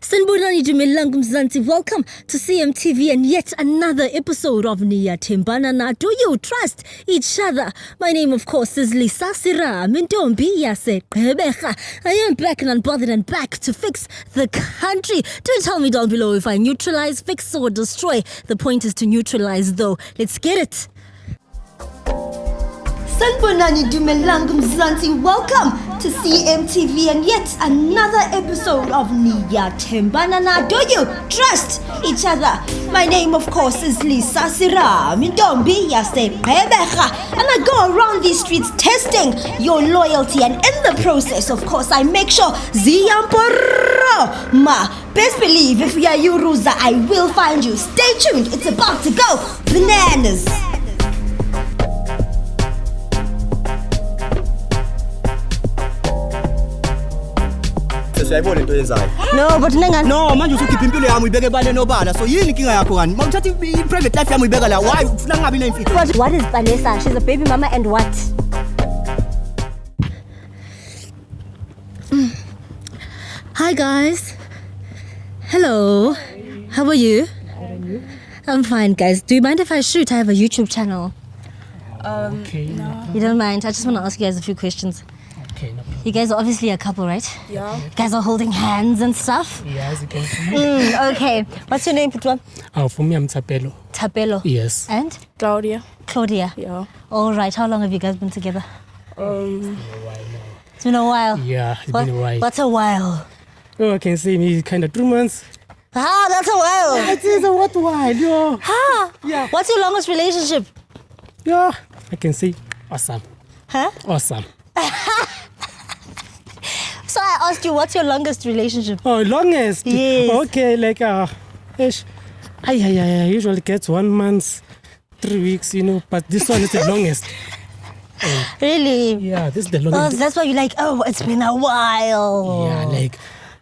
Sanibonani dumelang Mzansi. Welcome to CMTV and yet another episode of Niyathembana Na. Do you trust each other? My name, of course, is Serame. I am back and unbothered and back to fix the country. Do tell me down below if I neutralize, fix, or destroy. The point is to neutralize, though. Let's get it. Sanibonani dumelang Mzansi. Welcome to CMTV and yet another episode of Niyathembana Na. Do you trust each other? My name, of course, is Serame. And I go around these streets testing your loyalty, and in the process, of course, I make sure ma. Best believe if we are you, Ruza, I will find you. Stay tuned. It's about to go bananas. No, but nenga. No, manje usukhipha impilo yami uyibeke bale nobala. So yini inkinga yakho kani? Mawuthatha i-private life yami uyibeka la. Why ufuna ngabi nemfihlo? What is Vanessa? She's a baby mama and what? Hi guys. Hello. How are you? I'm fine, guys. Do you mind if I shoot? I have a YouTube channel. Okay. No. You don't mind? I just want to ask you guys a few questions. Okay, no problem. You guys are obviously a couple, right? Yeah. You guys are holding hands and stuff? Yeah, as you can see. Okay. What's your name, Putwan? For me, I'm Tapelo. Tapelo. Yes. And? Claudia. Claudia. Yeah. All right. How long have you guys been together? It's been a while. Yeah, it's been a while. What's a while? Oh, I can say me kind of 3 months. Ah, that's a while. It is a what while, yo. Huh? Yeah. What's your longest relationship? Yeah, I can say awesome. Huh? Awesome. So I asked you, what's your longest relationship? Oh, longest? Yes. Okay, like, ish. I usually get 1 month, 3 weeks, you know, but this one is the longest. Really? Yeah, this is the Oh, longest. that's why you're like, oh, it's been a while. Yeah, like,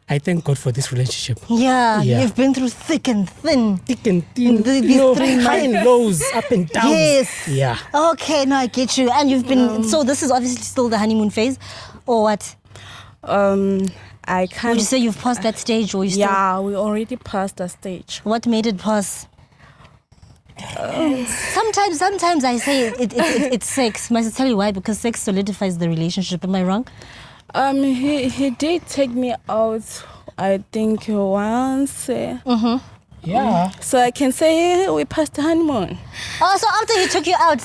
I thank God for this relationship. Yeah, Yeah. you've been through thick and thin. Thick and thin, These you know, 3 high and months. lows, up and down. Yes. Yeah. Okay, no, I get you. And you've been, so this is obviously still the honeymoon phase, or what? I Would can't. you say you've passed that stage, or you still? Yeah, we already passed that stage. What made it pass? Sometimes I say it's sex. Must I tell you why? Because sex solidifies the relationship. Am I wrong? He did take me out, I think once. Yeah. So I can say we passed the honeymoon. Oh, so after he took you out,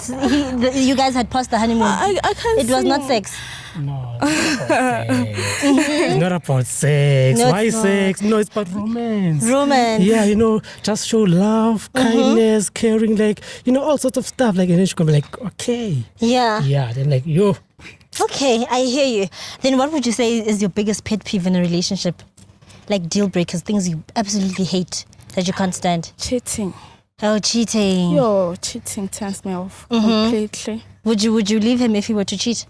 you guys had passed the honeymoon. I can't. It was say. not sex. No, it's not about sex. No, Why it's not. sex? No, it's about romance. Romance. Yeah, you know, just show love, kindness, caring, like, you know, all sorts of stuff. Like, and then she can be like, okay. Yeah. Yeah, then like, yo. Okay, I hear you. Then what would you say is your biggest pet peeve in a relationship? Like deal breakers, things you absolutely hate that you can't stand. Cheating. Oh, cheating. Yo, cheating turns me off completely. Would you leave him if he were to cheat?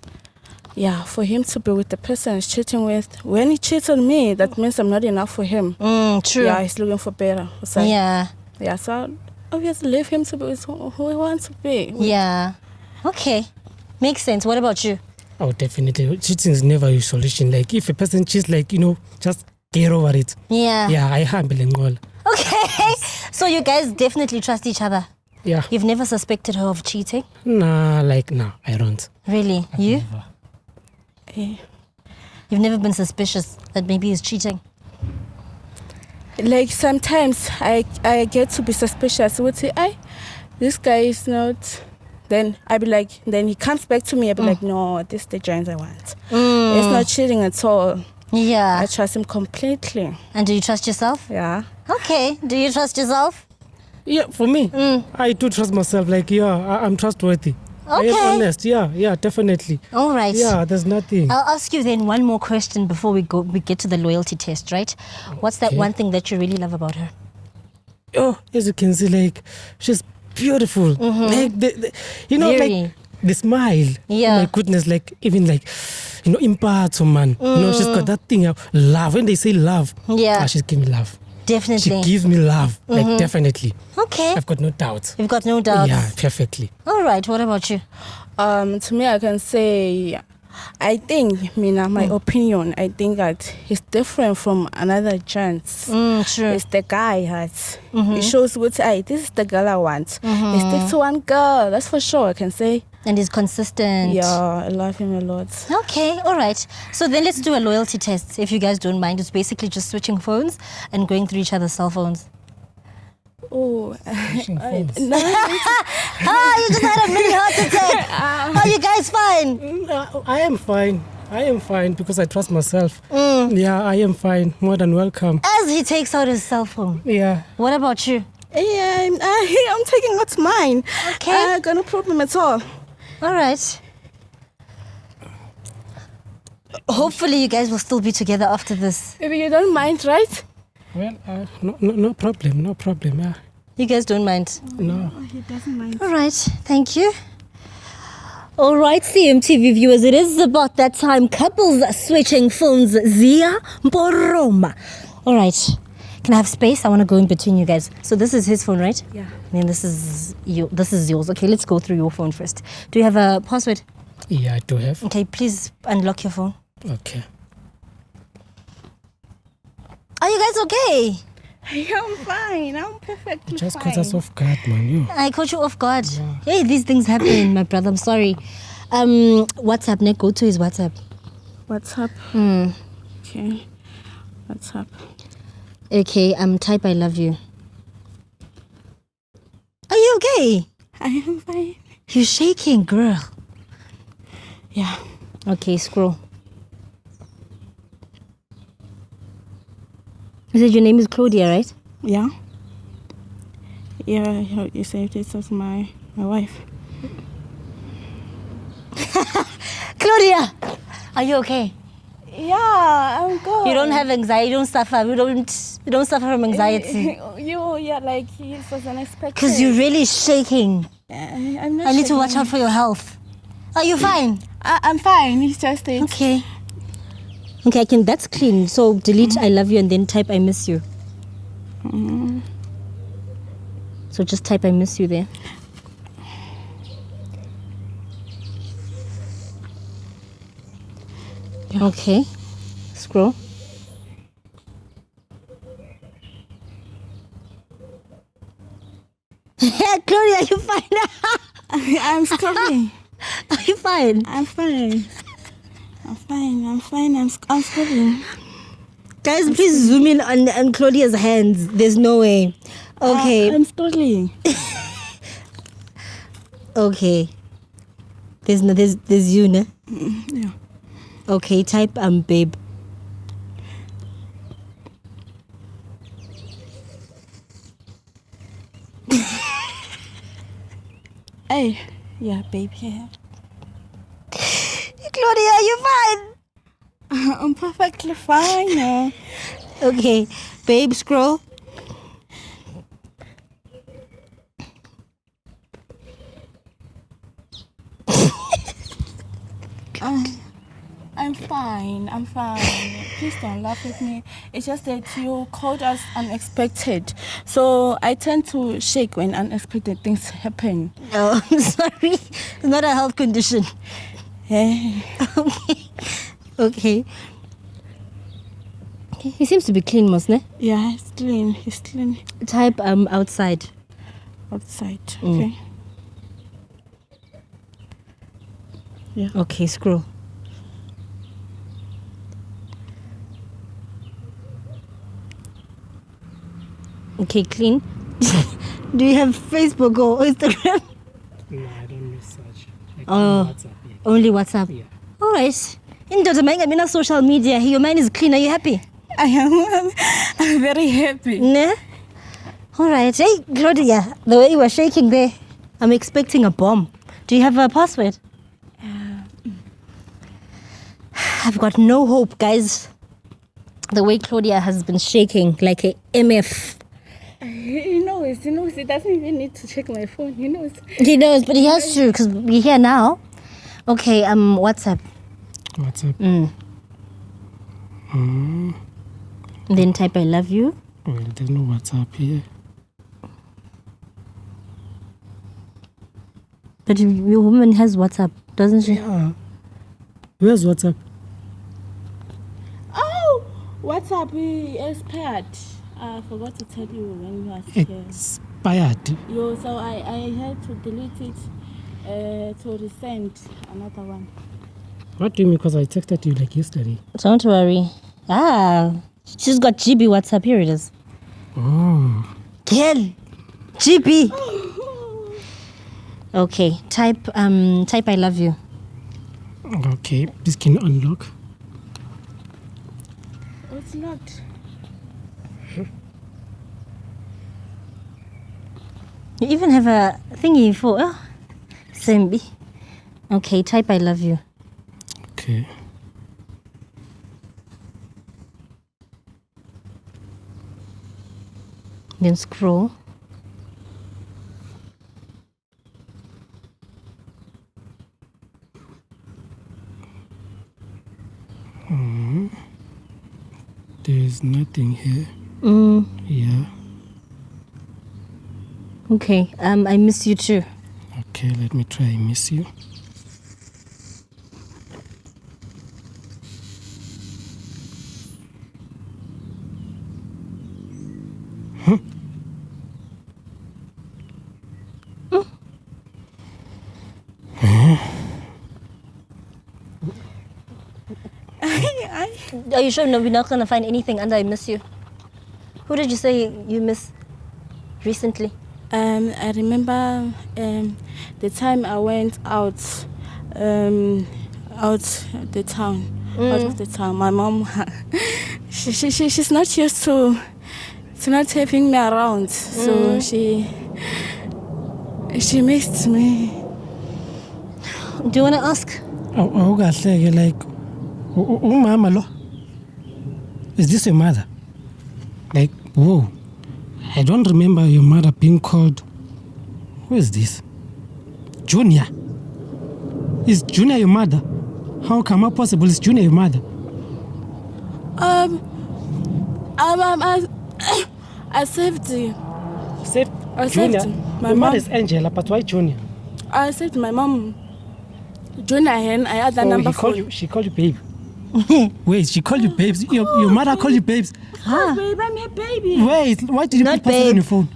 Yeah, for him to be with the person he's cheating with. When he cheats on me, that means I'm not enough for him. True. Yeah, he's looking for better. So, Yeah. Yeah, so obviously leave him to be with who he wants to be. Yeah. Okay. Makes sense. What about you? Oh, definitely. Cheating is never a solution. Like, if a person cheats, like, you know, just get over it. Yeah. Yeah, I humble and all. Okay. So you guys definitely trust each other. Yeah. You've never suspected her of cheating? Nah, I don't. Really? You? Never. Yeah. You've never been suspicious that maybe he's cheating? Like sometimes I get to be suspicious. I would say, this guy is not. Then I be like, then he comes back to me. I be like, no, this is the giant I want. It's not cheating at all. Yeah. I trust him completely. And do you trust yourself? Yeah. Okay. Do you trust yourself? Yeah, for me, I do trust myself. Like, yeah, I'm trustworthy. I Okay. am honest. Yeah, definitely. All right. Yeah, there's nothing. I'll ask you then one more question before we get to the loyalty test, right? What's that one thing that you really love about her? Oh, as you can see, like, she's beautiful. Like, you know, Very. like, the smile. Yeah. Oh my goodness, like, even like, you know, imparts man. You know, she's got that thing of love. When they say love, Yeah. she's giving me love. Definitely. She gives me love, like, definitely. Okay. I've got no doubt. You've got no doubts. Yeah, perfectly. All right. What about you? To me, I can say I think, my opinion, I think that he's different from another gents. True. It's the guy has. It shows what this is the girl I want. He sticks to one girl, that's for sure, I can say. And he's consistent. Yeah, I love him a lot. Okay, all right. So then let's do a loyalty test, if you guys don't mind. It's basically just switching phones and going through each other's cell phones. Oh, No. You just had a mini heart attack. Are you guys fine? I am fine because I trust myself. Yeah, I am fine. More than welcome. As he takes out his cell phone. Yeah. What about you? Yeah, I'm taking what's mine. Okay. Got no problem at all. All right. Hopefully you guys will still be together after this. Maybe you don't mind, right? Well, no problem. Yeah. You guys don't mind? No. He doesn't mind. All right. Thank you. All right, CMTV viewers, it is about that time. Couples are switching phones. Zia Mporoma. All right. Can I have space? I want to go in between you guys. So this is his phone, right? Yeah. And this is yours. Okay, let's go through your phone first. Do you have a password? Yeah, I do have. Okay, please unlock your phone. Okay. Are you guys okay? I'm fine. I'm perfectly Just fine. caught us off guard, man. You. I caught you off guard. Hey, these things happen, my brother. I'm sorry. WhatsApp, Nick, go to his WhatsApp. WhatsApp. Okay. WhatsApp. Okay, type I love you. Are you okay? I am fine. You're shaking, girl. Yeah. Okay, scroll. You said your name is Claudia, right? Yeah. Yeah, you saved it as my wife. Claudia, are you okay? Yeah, I'm good. You don't have anxiety. You don't suffer. You don't suffer from anxiety. Like it was unexpected. Because you're really shaking. I'm not I need to watch shaking. out for your health. Are you fine? I'm fine. It's just it. Okay. Okay, that's clean. So delete I love you and then type I miss you. So just type I miss you there. Okay. Scroll. Claudia, are you fine? I'm scrolling. Are you fine? I'm fine. I'm scrolling. Guys, please zoom in on Claudia's hands. There's no way. Okay. I'm scrolling. Okay. There's you, ne? Yeah. Okay, type babe. Hey. Yeah, babe. Yeah. Claudia, are you fine? I'm perfectly fine. Yeah. Okay, babe, scroll. I'm fine. Please don't laugh at me. It's just that you called us unexpected. So I tend to shake when unexpected things happen. Oh, I'm sorry. It's not a health condition. Hey. Okay. He seems to be clean, Mosne. Yeah, it's clean. It's clean. Type outside. Outside. Okay. Yeah. Okay, scroll. Okay, clean. Do you have Facebook or Instagram? No, I don't use such. Like Oh. WhatsApp. Yeah. Only WhatsApp. Yeah. All right. In social media, your mind is clean. Are you happy? I am. I'm very happy. Ne? All right. Hey, Claudia, the way you were shaking there, I'm expecting a bomb. Do you have a password? I've got no hope, guys. The way Claudia has been shaking like a MF. He knows. He doesn't even need to check my phone. He knows. He knows, but he has to because we're here now. Okay, WhatsApp. WhatsApp. Then type I love you. Well, there's no WhatsApp here. But your woman has WhatsApp, doesn't she? Yeah. Where's WhatsApp? Oh, WhatsApp expired. I forgot to tell you when you was here. Expired. So I had to delete it to resend another one. What do you mean? Because I texted you like yesterday. Don't worry. She's got GB WhatsApp. Here it is. Oh. Girl, GB. Okay, type I love you. Okay, this can unlock. Oh, it's locked. You even have a thingy for Sembi. Okay, type I love you. Okay. Then scroll. There's nothing here. Yeah. Okay, I miss you too. Okay, let me try miss you. Are you sure we're not gonna find anything under I miss you? Who did you say you miss recently? I remember the time I went out the town, out of the town. My mom, she's not used to not having me around, so she missed me. Do you wanna ask? Oh, like, mama lo. Is this your mother? Like, whoa. I don't remember your mother being called. Who is this? Junior. Is Junior your mother? How come how possible is Junior your mother? I saved you. Saved I Junior? saved my Your mom. mother is Angela, but why Junior? I saved my mom. Junior, and I had that number for you. She called you babe. Wait, she called you babes. Your mother called you babes. Babe, I'm your baby. Wait, why did you Not put password on babe. your phone?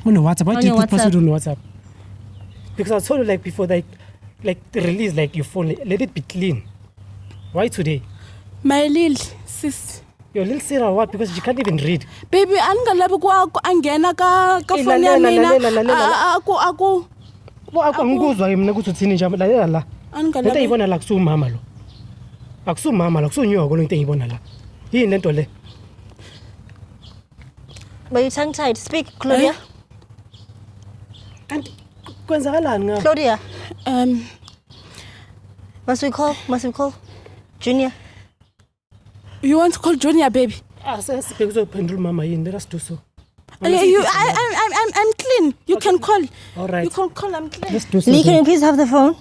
On your WhatsApp. Why On did you your put password WhatsApp. on your WhatsApp? Because I told you like before, like the release, like your phone, let it be clean. Why today? My little sis. Your little Sarah, what? Because she can't even read. Baby, angalabi angena ka Eh, phone ya lalela, mina. lalela. Aku. Angikuzwa ke mina ukuthi uthini nje lalela la. Lento Angalabi. ayibona la kusumama lo. Akusumama lo, kusunyoko lo into ayibona la. Yini lento le? But you tongue tied. Speak, Claudia. Kanti kwenzakalani ngawo? Claudia. Must we call Junior? You want to call Junior, baby? Sesibheke uzophendula mama yini? Let us do so. I'm clean. You can call. All right. You can call. I'm clean. Let's do so. Lee, can you please have the phone?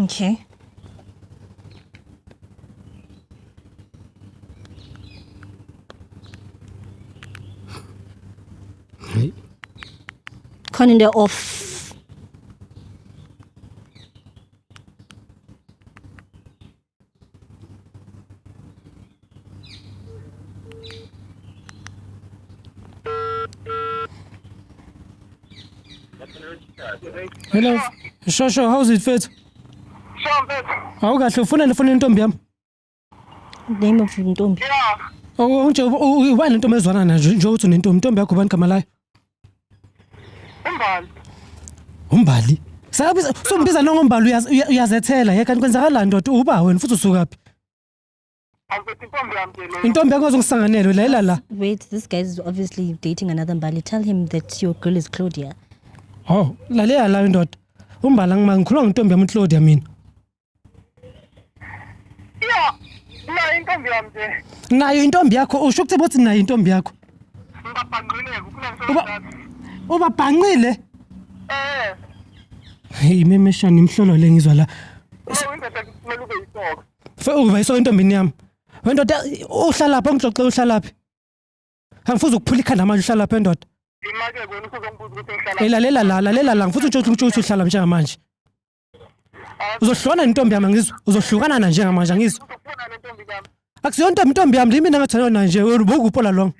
Okay. Right. Calendar off. Hello. Sure, how's it fit? Awukahle ufuna lefoni yentombi yami? Name of Ntombi. Nje wani intombi ezwana nayo nje uthi unentombi yakho bani gama layo? Umbali. Sabiza sombiza nongombali uyazethela yeka kwenzakalani ndoda uba wena futhi usukaphi? Intombi yakho uzongisanganele la. Wait, this guy is obviously dating another Mbali. Tell him that your girl is Claudia. Oh, lalela la ndoda. Umbala ngikhuluma ngentombi yami Claudia mina. Nayo intombi yakho usho ukuthi bothi nayo intombi yakho. Uba bhanqile? Hey memeshana imhlolo le ngizwa la. Uba iso intombini yami. Wendoda uhlala lapha ngixoxe uhlala lapha. Angifuza ukuphula ikhanda manje uhlala lapha endoda. Imake wena usuzongibuza ukuthi ngihlala. Lalela la ngifuna ukuthi uhlala njengamanje. Uzohlukana nentombi yami ngizwe. Uzohlukana na njengamanje ngizwe. Ufuna le ntombi yami. Akusiyonto intombi yami mina ngathana nayo nje ubukuphola lonke.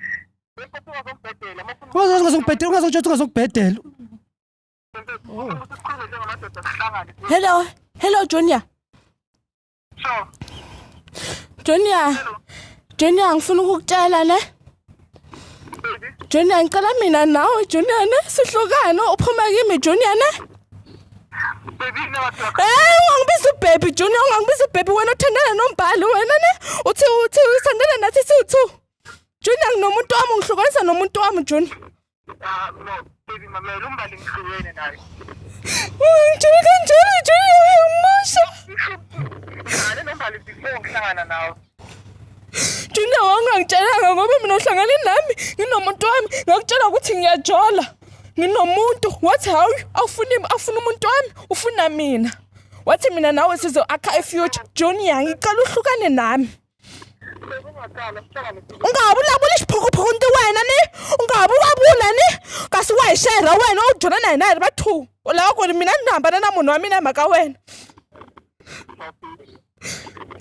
Ungazokubhedela. Hello Junior. Sure. Junior ngifuna ukukutshela ne. Junior ngicela mina nawe Junior ne sihlukane uphuma kimi Junior ne. Baby never talk. Ungangibiza baby Junior ungangibiza baby wena uthandana nombhali wena ne. Uthi usandana nathi siwu2. Junior nginomuntu wami ngihlukanisa nomuntu wami Junior. No, baby mama umbali ngihlukene naye. Junior uyamasha. Ngale nombali sihlangana nawe. Junior wangangitshelanga ngoba mina uhlangane nami nginomuntu wami ngakutshela ukuthi ngiyajola nginomuntu wathi hawu afuna umuntu wami ufuna mina wathi mina nawe sizo akha ifuture Junior ngicela uhlukane nami ungabulabula isiphukuphuku nto wena ne ungabulabula ne kasi wayishare wena ujona naye bathu la kwena mina ndihamba namunhu wa mina maka wena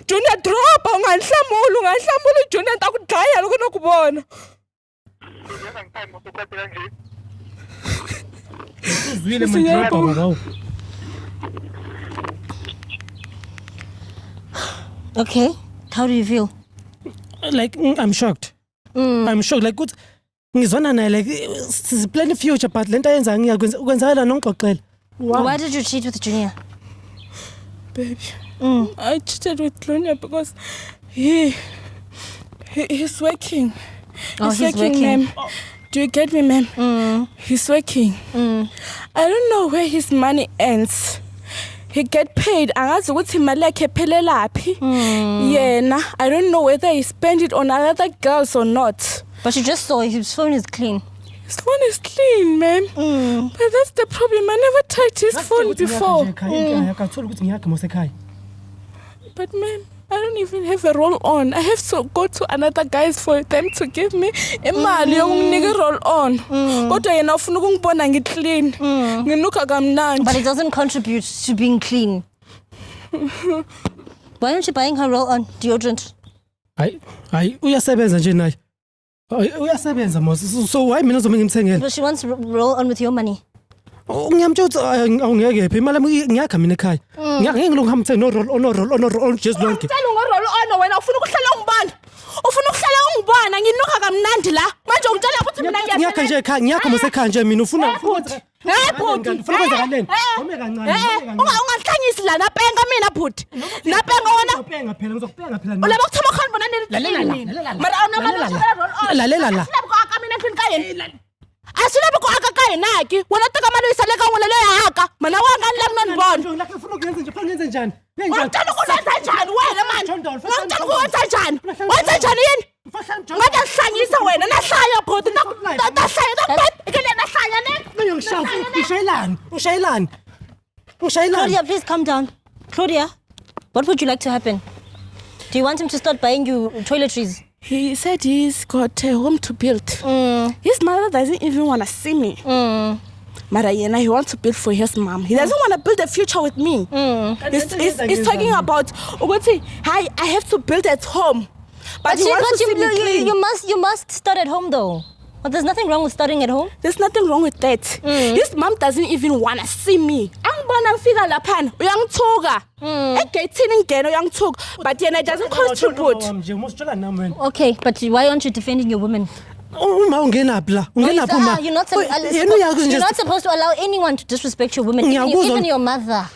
Junior drop unganihlamuli Junior ntakudlaya loko nokubona Uzwile manje baba. Okay, how do you feel? Like I'm shocked. I'm shocked like ukuthi ngizwana naye like sisiplan future but lento ayenza ngiyakwenzakala nongixoxela. Why did you cheat with Junior? Baby, I cheated with Junior because he's working. He's working. Ma'am. Do you get me, ma'am? He's working. I don't know where his money ends. He get paid. Angazi ukuthi imali yakhe ephelelaphi. Yena, I don't know whether he spent it on other girls or not. But you just saw his phone is clean. His phone is clean, ma'am. But that's the problem. I never touched his phone before. But ma'am, I don't even have a roll on. I have to go to another guys for them to give me imali yokunginika roll on. Kodwa yena ufuna ukungibona ngiclean. Nginuka kamnandi. But it doesn't contribute to being clean. Why aren't you buying her roll on deodorant? Hayi uyasebenza nje naye. Uyasebenza mos. So why mina uzomenge ngimthengele? But she wants to roll on with your money. Ngiyamtshela awungeke phi imali ngiyakha mina ekhaya. Ngiyake ngilongihamthe no roll just lonke. Ngicela ungoroll on wena ufuna ukuhlala ungibona. Ufuna ukuhlala ungibona nginuka kamnandi la. Manje ungitshela ukuthi mina ngiyakha nje ekhaya ngiyakha mos ekhaya nje mina ufuna bhuti. ufuna kwenzakaleni. Ome kancane. Ungahlanyisi la napenga mina bhuti. Napenga wena. Upenga phela ngizokupenga phela. Ulaba ukuthoma khona bona nini. Mara awunabantu lalela la. Mina endlini kayena. Asina biko akakaye naki wena taka mali isaleka wena le haka mana wangani la mina ndibona ufuna ukuyenza nje fanele njani ngicela ukwenza njani wena manje ngicela ukwenza njani wenza njani yini ngabe sihlanyisa wena nahlaya bhuti nahlaya ikele nahlaya ne ushayelani Claudia, please calm down. Claudia, what would you like to happen? Do you want him to start buying you toiletries? He said he's got a home to build. His mother doesn't even want to see me. Mara yena, he wants to build for his mom. He doesn't want to build a future with me. He's talking about, hi, I have to build at home. But he wants to see me clean. You must start at home though. But there's nothing wrong with starting at home. There's nothing wrong with that. His mom doesn't even want to see me. Angibona ngifika lapha uyangithuka. Egate ngene uyangithuka. But yena doesn't contribute. Okay, but why aren't you defending your women? Uma ungenaphi la ungenaphi uma You're not supposed to allow anyone to disrespect your women, even your mother.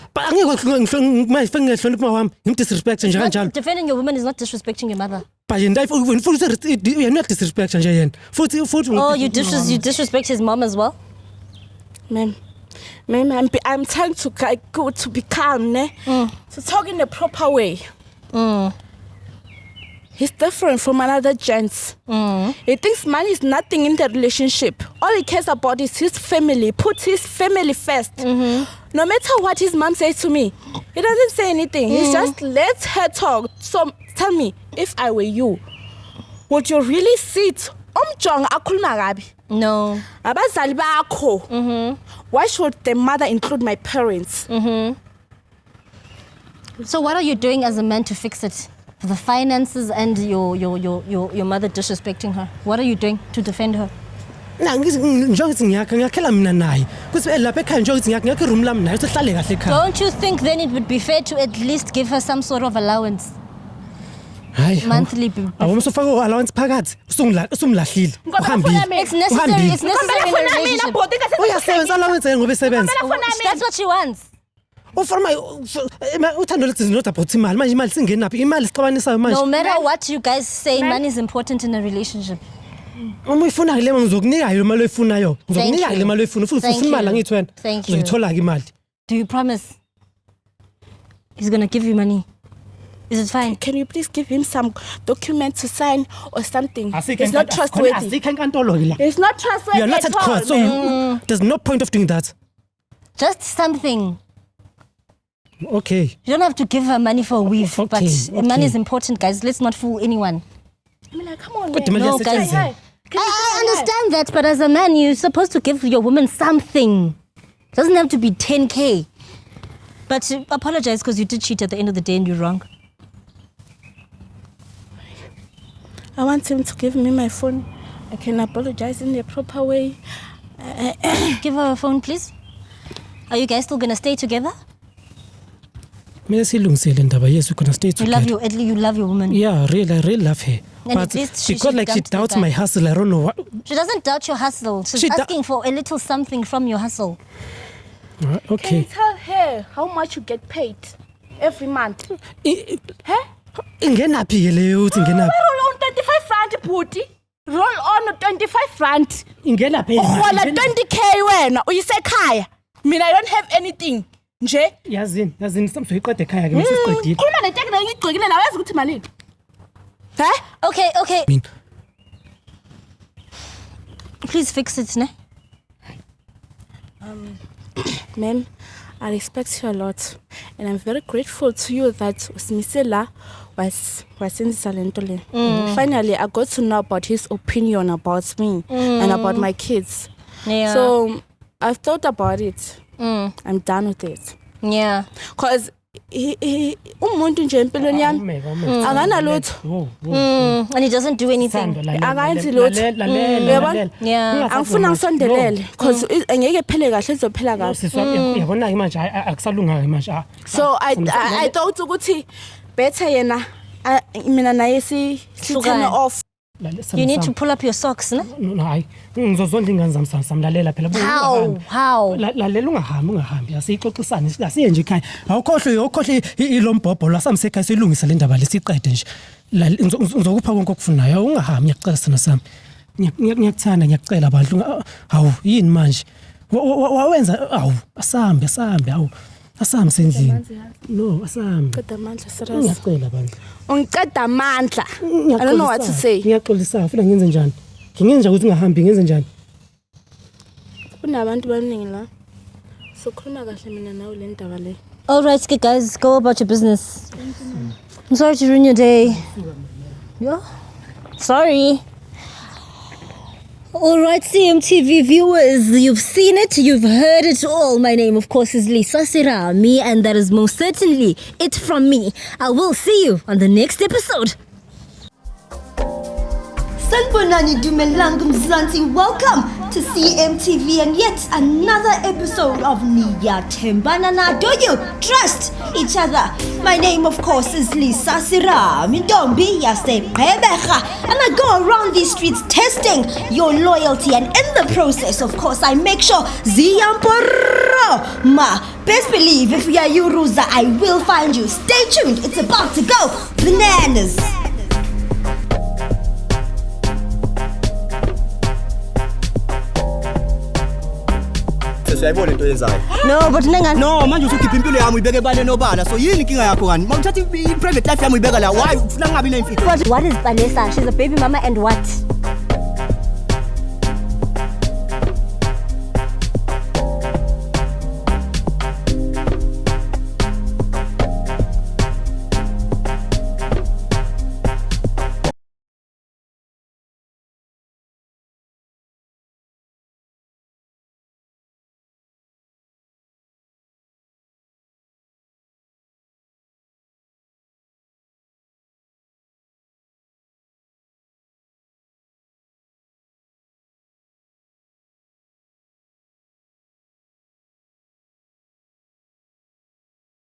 Disrespect nje kanjalo. Defending your women is not disrespecting your mother. But you're not disrespect nje yena. Futhi Oh, you disrespect his mom as well? Ma'am, I'm trying to be calm, ne? To talk in the proper way. He's different from another gents. He thinks money is nothing in the relationship. All he cares about is his family. Puts his family first. No matter what his mom says to me, he doesn't say anything. He just lets her talk. So tell me, if I were you, would you really sit umjonga akhuluma kabi. No. Abazali bakho. Why should the mother include my parents? So what are you doing as a man to fix it? The finances and your mother disrespecting her. What are you doing to defend her? Don't you think then it would be fair to at least give her some sort of allowance? Monthly. Allowance phakathi usumlahlile uhambile. It's necessary. It's necessary in a relationship. Uyasebenza allowance ngoba esebenza. That's what she wants. No matter what you guys say, money is important in a relationship. Thank you. Do you promise? He's gonna give you money. Is it fine? Can you please give him some document to sign or something? It's not trustworthy. It's not trustworthy. You're not at court, so there's no point of doing that. Just something. Okay. You don't have to give her money for a weave, but money is important, guys. Let's not fool anyone. I mean, like, come on, No, guys. I understand that, but as a man, you're supposed to give your woman something. It doesn't have to be 10K. But apologize because you did cheat at the end of the day and you're wrong. I want him to give me my phone. I can apologize in the proper way. Give her a phone, please. Are you guys still gonna stay together? Yes, we're gonna stay together. You love your woman. Yeah, really, I really love her. And But at least because like she doubts my hustle, I don't know what. She doesn't doubt your hustle. She's asking for a little something from your hustle. Can you Okay. tell her how much you get paid every month? Ingenaphi ke leyo uthi ingenaphi? Roll on 25 rand, booty. Roll on 25 rand. Ingenaphi? Uhola 20K wena uyisekhaya. Mina I don't have anything. Nje yazini samsoyiqede ekhaya ke masiqedile. Khuluma neteke la ngigcikile la yazi ukuthi malini. Okay. Mina Please fix it, ne? Ma'am, I respect you a lot, and I'm very grateful to you that Smisela was in Salentole. Finally, I got to know about his opinion about me and about my kids. Yeah. So I've thought about it. I'm done with it. Yeah. Cause umuntu nje empilweni yami akanalutho. And he doesn't do anything. Akanzi lutho. Yeah. Angifuna ngisondelele cause angeke phele kahle izophela kahle. Yabona ke manje akusalunga ke manje. So I thought ukuthi better yena mina naye si turn off. You need to pull up your socks, ne? No, hayi. Ngizozonda ingane zami samlalela phela. How? Lalela ungahambi asixoxisane asiye nje ekhaya. Awukhohle ilombhobho lasamsekhaya silungisa le ndaba lesiqede nje. Ngizokupha konke okufunayo ungahambi ngiyacela sina sami. Ngiyakuthanda ngiyacela abantu. Hawu yini manje? Wawenza asambe asambe sendlini. No, asambe. Qeda amandla serious. Ngiyacela bandla. Ungiqeda amandla. I don't know what to say. Ngiyaxolisa ufuna ngenze njani? Ngingenza ukuthi ungahambi ngenze njani? Kunabantu abaningi la. So khuluma kahle mina nawe le ndaba le. All right, guys, go about your business. I'm sorry to ruin your day. Yeah. Sorry. All right, CMTV viewers, you've seen it, you've heard it all. My name, of course, is Lisa Serame, and that is most certainly it from me. I will see you on the next episode. Sanibonani Dumelang Mzansi, welcome to CMTV and yet another episode of Niyathembana Na. Do you trust each other? My name, of course, is Lisa Serame, and I go around these streets testing your loyalty, and in the process, of course, I make sure Ziyamporo ma. Best believe if we are Yuruza, I will find you. Stay tuned, it's about to go bananas. Siyayibona into yenzayo. No, but nengani. No, manje usukhipha impilo yami uyibeke ebale nobala. So yini inkinga yakho kani? Mawuthatha i-private life yami uyibeka la. Why ufuna ngabi nemfihlo? What is Vanessa? She's a baby mama and what?